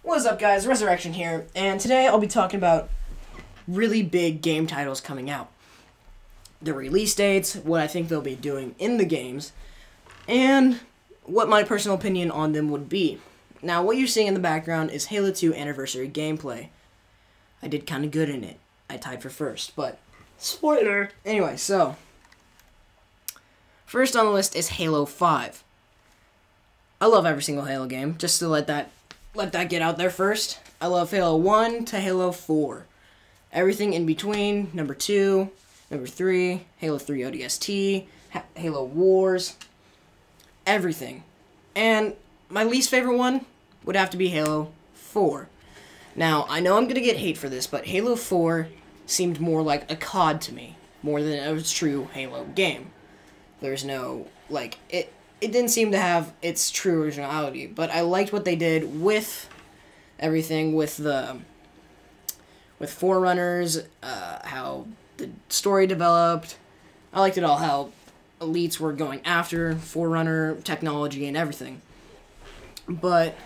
What's up, guys? Resurrection here, and today I'll be talking about really big game titles coming out. The release dates, what I think they'll be doing in the games, and what my personal opinion on them would be. Now, what you're seeing in the background is Halo 2 Anniversary gameplay. I did kind of good in it. I tied for first, but spoiler! Anyway, so first on the list is Halo 5. I love every single Halo game, just to let that get out there first. I love Halo 1 to Halo 4. Everything in between, number 2, number 3, Halo 3 ODST, Halo Wars, everything. And my least favorite one would have to be Halo 4. Now, I know I'm going to get hate for this, but Halo 4 seemed more like a COD to me, more than a true Halo game. There's no, it didn't seem to have its true originality, but I liked what they did with everything, with Forerunners, how the story developed. I liked it all, how elites were going after Forerunner technology and everything. But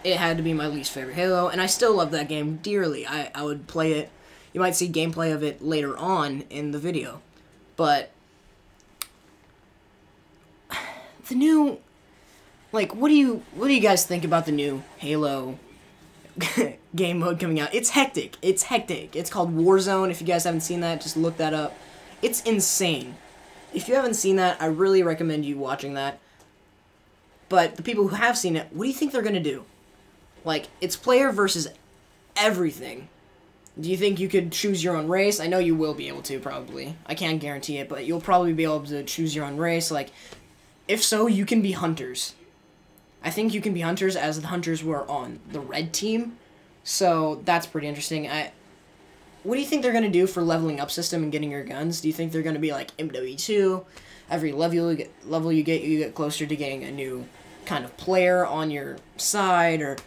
it had to be my least favorite Halo, and I still love that game dearly. I would play it. You might see gameplay of it later on in the video. But the new, what do you guys think about the new Halo game mode coming out? It's hectic. It's hectic. It's called Warzone. If you guys haven't seen that, just look that up. It's insane. If you haven't seen that, I really recommend you watching that. But the people who have seen it, what do you think they're going to do? It's player versus everything. Do you think you could choose your own race? I know you will be able to, probably. I can't guarantee it, but you'll probably be able to choose your own race. If so, you can be hunters. I think you can be hunters, as the hunters were on the red team. So that's pretty interesting. What do you think they're going to do for leveling up system and getting your guns? Do you think they're going to be like MW2? Every level you get closer to getting a new kind of player on your side, and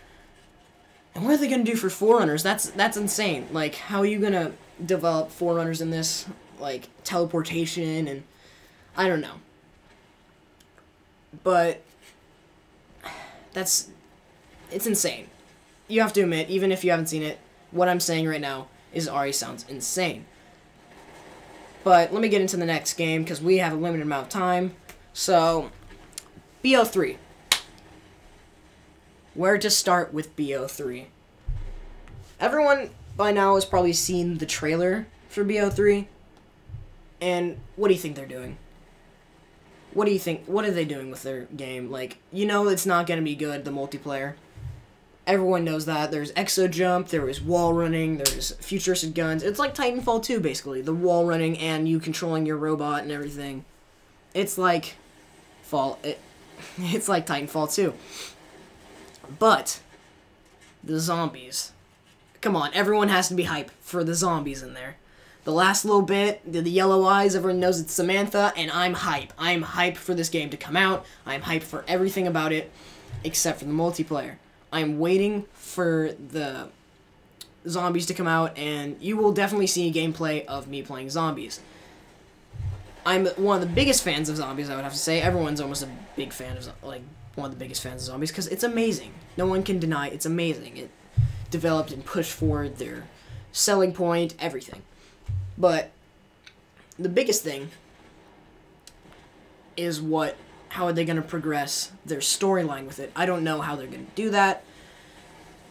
what are they going to do for Forerunners? That's insane. How are you going to develop Forerunners in this? Teleportation, and I don't know. But it's insane. You have to admit, even if you haven't seen it, what I'm saying right now already sounds insane. But let me get into the next game, because we have a limited amount of time. So, BO3. Where to start with BO3? Everyone by now has probably seen the trailer for BO3. And what do you think they're doing? What do you think? What are they doing with their game? It's not going to be good, the multiplayer. Everyone knows that. There's exo jump, there is wall running, there's futuristic guns. It's like Titanfall 2, basically. The wall running and you controlling your robot and everything. It's like it's like Titanfall 2. But the zombies. Come on, everyone has to be hype for the zombies in there. The last little bit, the yellow eyes, everyone knows it's Samantha, and I'm hype. I'm hype for this game to come out. I'm hype for everything about it, except for the multiplayer. I'm waiting for the zombies to come out, and you will definitely see gameplay of me playing zombies. I'm one of the biggest fans of zombies, I would have to say. Everyone's almost a big fan of, one of the biggest fans of zombies, because it's amazing. No one can deny it's amazing. It developed and pushed forward their selling point, everything. But the biggest thing is how are they going to progress their storyline with it? I don't know how they're going to do that,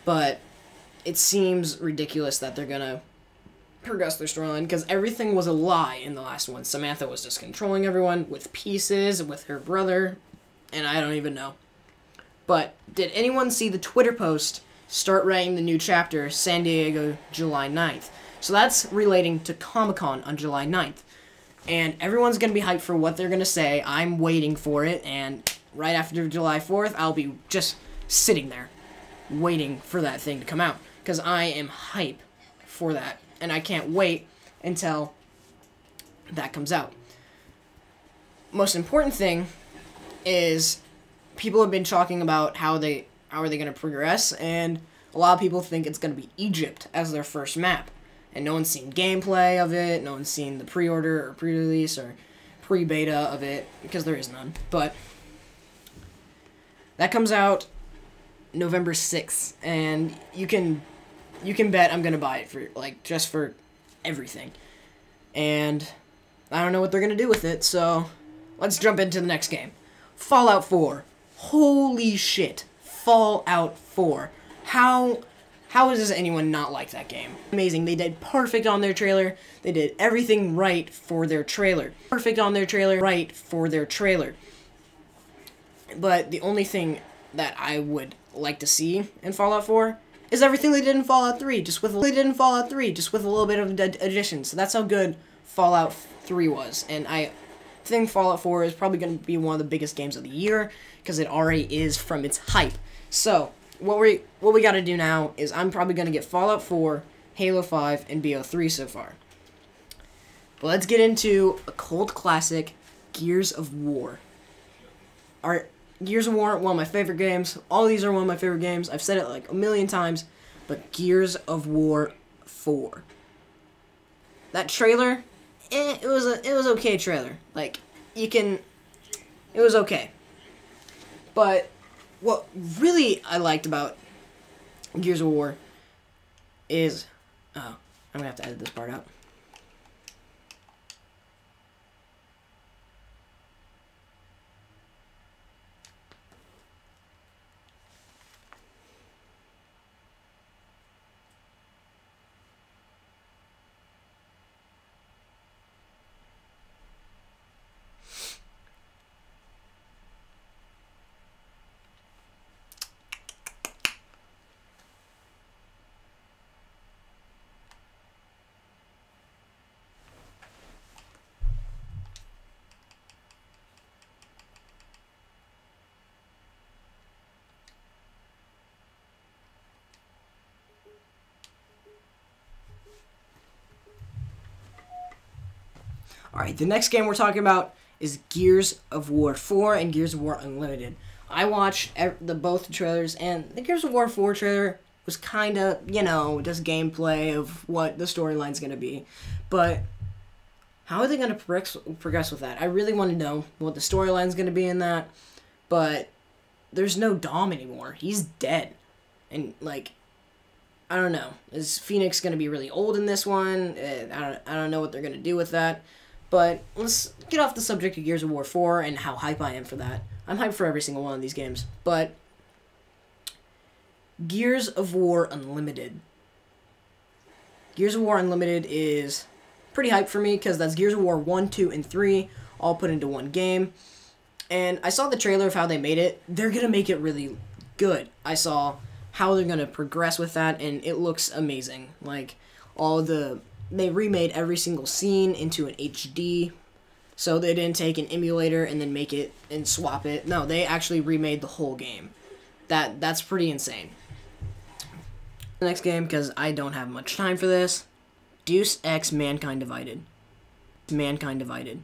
but it seems ridiculous that they're going to progress their storyline, because everything was a lie in the last one. Samantha was just controlling everyone with pieces, with her brother, and I don't even know. But did anyone see the Twitter post, start writing the new chapter, San Diego, July 9th? So that's relating to Comic-Con on July 9th. And everyone's going to be hyped for what they're going to say. I'm waiting for it. And right after July 4th, I'll be just sitting there waiting for that thing to come out. Because I am hype for that. And I can't wait until that comes out. Most important thing is people have been talking about how are they going to progress. And a lot of people think it's going to be Egypt as their first map. And no one's seen gameplay of it, no one's seen the pre-order or pre-release or pre-beta of it, because there is none. But that comes out November 6th, and you can bet I'm gonna buy it for like just for everything. And I don't know what they're gonna do with it, so let's jump into the next game. Fallout 4. Holy shit. Fallout 4. How does anyone not like that game? Amazing. They did perfect on their trailer. They did everything right for their trailer. Perfect on their trailer, right for their trailer. But the only thing that I would like to see in Fallout 4 is everything they did in Fallout 3, just with a little bit of addition. So that's how good Fallout 3 was. And I think Fallout 4 is probably going to be one of the biggest games of the year because it already is from its hype. So what we got to do now is I'm probably going to get Fallout 4, Halo 5, and BO3 so far. But let's get into a cult classic, Gears of War. Gears of War, one of my favorite games. All these are one of my favorite games. I've said it like a million times, but Gears of War 4. That trailer, it was okay trailer. Like, it was okay. But what really I liked about Gears of War is, oh, I'm gonna have to edit this part out. Alright, the next game we're talking about is Gears of War 4 and Gears of War Unlimited. I watched both trailers, and the Gears of War 4 trailer was kind of, just gameplay of what the storyline's going to be. But how are they going to progress with that? I really want to know what the storyline's going to be in that. But there's no Dom anymore. He's dead. And, like, I don't know. Is Phoenix going to be really old in this one? I don't know what they're going to do with that. But let's get off the subject of Gears of War 4 and how hype I am for that. I'm hyped for every single one of these games. But Gears of War Unlimited. Gears of War Unlimited is pretty hyped for me because that's Gears of War 1, 2, and 3 all put into one game. And I saw the trailer of how they made it. They're going to make it really good. I saw how they're going to progress with that, and it looks amazing. Like, they remade every single scene into an HD, so they didn't take an emulator and then make it and swap it. No, they actually remade the whole game. That's pretty insane. The next game, because I don't have much time for this, Deus Ex Mankind Divided. Mankind Divided.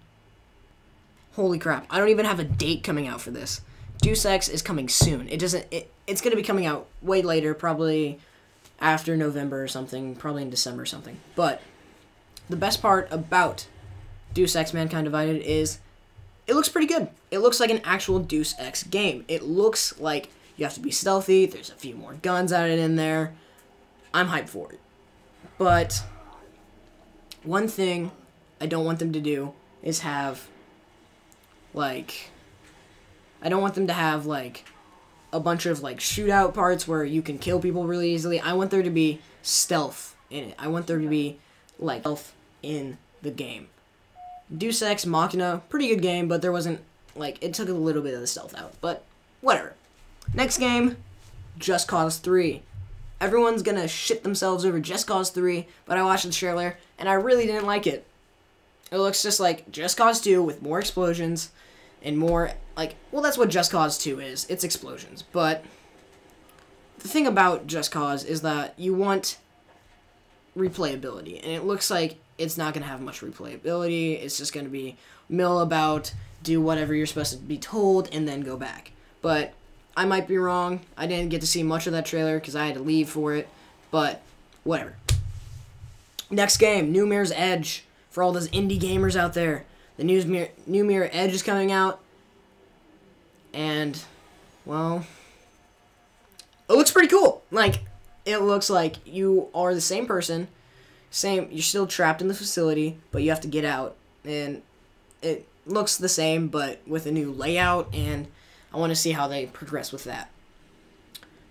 Holy crap, I don't even have a date coming out for this. Deus Ex is coming soon. It's going to be coming out way later, probably after November or something, probably in December or something. But the best part about Deus Ex Mankind Divided is it looks pretty good. It looks like an actual Deus Ex game. It looks like you have to be stealthy. There's a few more guns added in there. I'm hyped for it. But one thing I don't want them to do is have, like, I don't want them to have, like, a bunch of, like, shootout parts where you can kill people really easily. I want there to be stealth in it. I want there to be, like, stealth in the game. Deus Ex Machina, pretty good game, but there wasn't, like, it took a little bit of the stealth out. But, whatever. Next game, Just Cause 3. Everyone's gonna shit themselves over Just Cause 3, but I watched the trailer, and I really didn't like it. It looks just like Just Cause 2 with more explosions and more, like, well, that's what Just Cause 2 is. It's explosions. But the thing about Just Cause is that you want replayability, and it looks like it's not going to have much replayability. It's just going to be mill about, do whatever you're supposed to be told, and then go back. But I might be wrong. I didn't get to see much of that trailer because I had to leave for it, but whatever. Next game, New Mirror's Edge. For all those indie gamers out there, the New Mirror Edge is coming out, and, well, pretty cool. Like, it looks like you are the same person, you're still trapped in the facility, but you have to get out, and it looks the same, but with a new layout, and I want to see how they progress with that.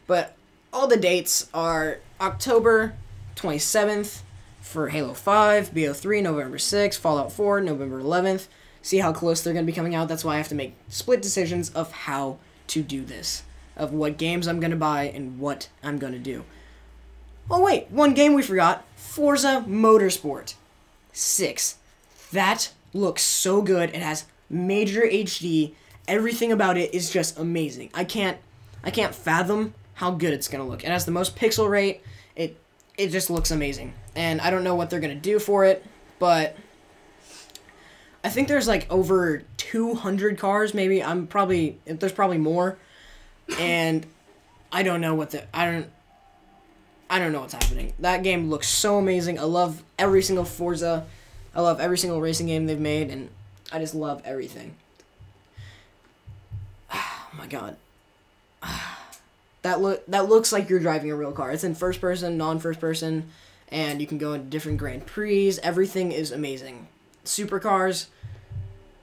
But all the dates are October 27th for Halo 5, BO3 November 6th, Fallout 4 November 11th. See how close they're going to be coming out. That's why I have to make split decisions of how to do this, of what games I'm going to buy and what I'm going to do. Oh wait, one game we forgot, Forza Motorsport 6. That looks so good. It has major HD. Everything about it is just amazing. I can't fathom how good it's gonna look. It has the most pixel rate. It just looks amazing. And I don't know what they're gonna do for it, but I think there's like over 200 cars. Maybe there's probably more, and I don't know I don't know what's happening. That game looks so amazing. I love every single Forza. I love every single racing game they've made, and I just love everything. Oh my god. That looks like you're driving a real car. It's in first person, non-first person, and you can go into different Grand Prix. Everything is amazing. Supercars,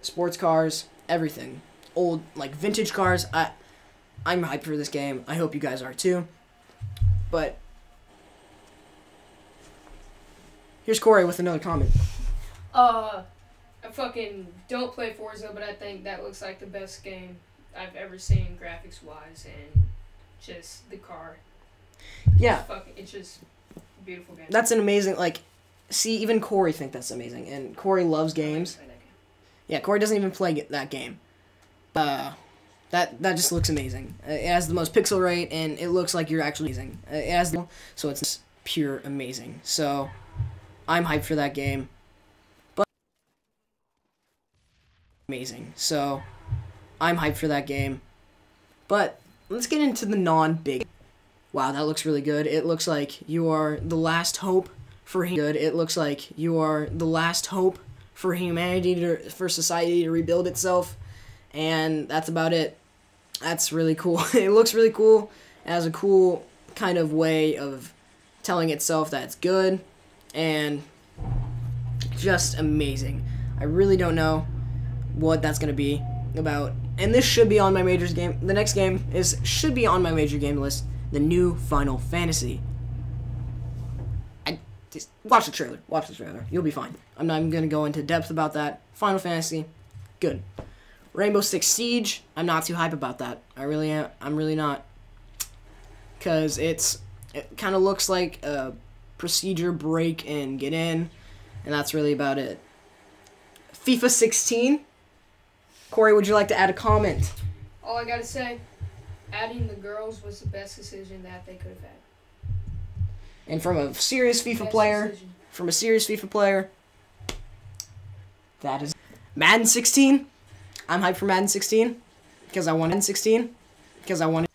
sports cars, everything. Old, like, vintage cars. I'm hyped for this game. I hope you guys are too. But here's Corey with another comment. I fucking don't play Forza, but I think that looks like the best game I've ever seen graphics-wise, and just the car. Yeah. It's just a beautiful game. That's an amazing, like, see, even Corey think that's amazing, and Corey loves games. Yeah, Corey doesn't even play that game. That just looks amazing. It has the most pixel rate, and it looks like you're actually amazing. It has so it's pure amazing. So, I'm hyped for that game. Amazing. So, I'm hyped for that game. But let's get into the non-big. Wow, that looks really good. It looks like you are the last hope for It looks like you are the last hope for humanity for society to rebuild itself, and that's about it. That's really cool. It looks really cool. It has a cool kind of way of telling itself that it's good, and just amazing. I really don't know what that's gonna be about, and this should be on my majors game. The next game should be on my major game list. The new Final Fantasy. Just watch the trailer. Watch the trailer. You'll be fine. I'm not even gonna go into depth about that. Final Fantasy, good. Rainbow Six Siege. I'm not too hype about that. I really am. I'm really not, cause it kind of looks like a procedure break and get in, and that's really about it. FIFA 16. Corey, would you like to add a comment? All I gotta say, adding the girls was the best decision that they could have had. And from a serious FIFA player, that is Madden 16. I'm hyped for Madden 16 because I want Madden 16 because I want